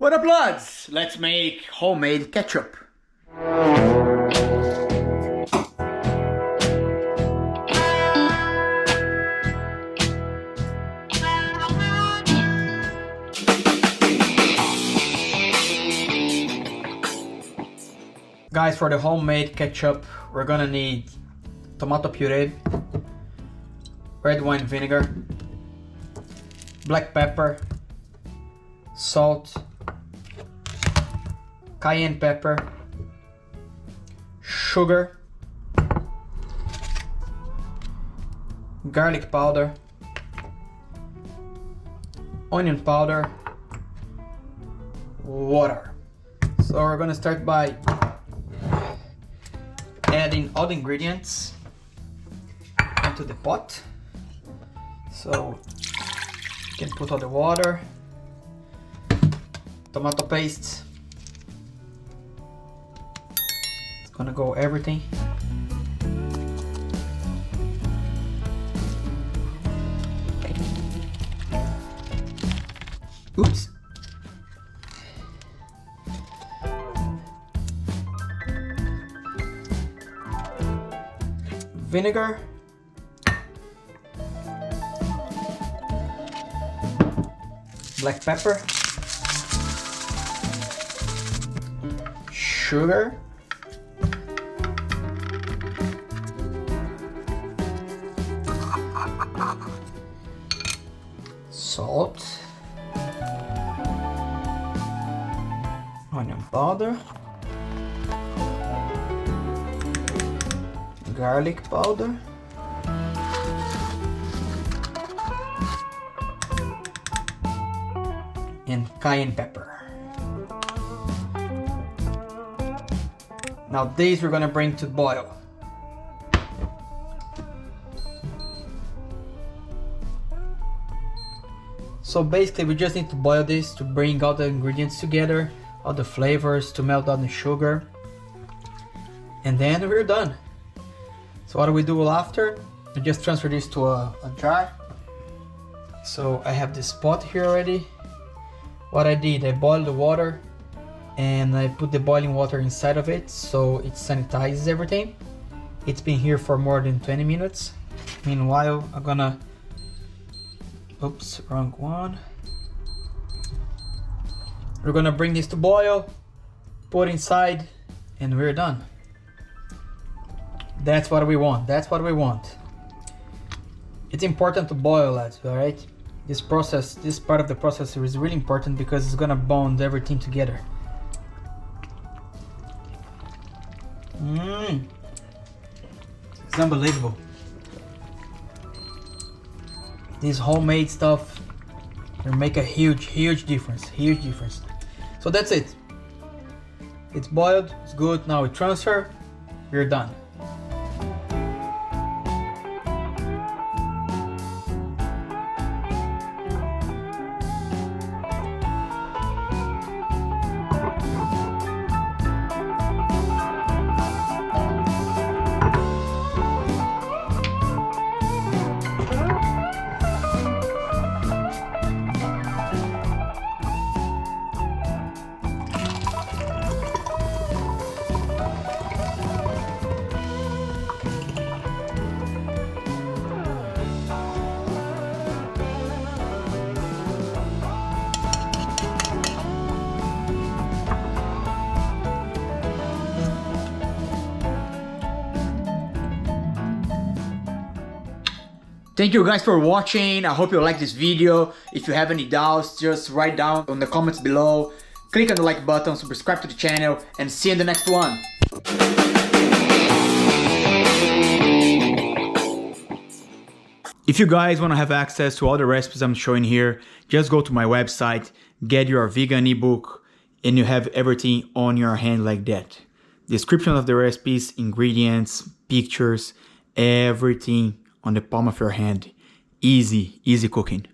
What up, lads? Let's make homemade ketchup. Guys, for the homemade ketchup, we're gonna need tomato puree, red wine vinegar, black pepper, salt, cayenne pepper, sugar, garlic powder, onion powder, water. So we're gonna start by adding all the ingredients into the pot. So you can put all the water, tomato paste. It's gonna go everything. Oops. Vinegar, black pepper, sugar, salt, onion powder, garlic powder, and cayenne pepper. Now these we're gonna bring to boil. So basically we just need to boil this to bring all the ingredients together, all the flavors, to melt down the sugar, and then we're done. So what do we do after? We just transfer this to a jar. So I have this pot here already. What I did, I boiled the water and I put the boiling water inside of it so it sanitizes everything. It's been here for more than 20 minutes. Meanwhile, I'm gonna, oops, wrong one. We're gonna bring this to boil, put inside, and we're done. That's what we want. That's what we want. It's important to boil, lads, all right? This process, this part of the process is really important because it's gonna bond everything together. It's unbelievable. This homemade stuff will make a huge difference. Huge difference. So that's it. It's boiled. It's good. Now we transfer. We're done. Thank you guys for watching. I hope you like this video. If you have any doubts, just write down on the comments below. Click on the like button, subscribe to the channel, and see you in the next one. If you guys want to have access to all the recipes I'm showing here, just go to my website, get your vegan ebook, and you have everything on your hand like that. Description of the recipes, ingredients, pictures, everything on the palm of your hand. Easy cooking.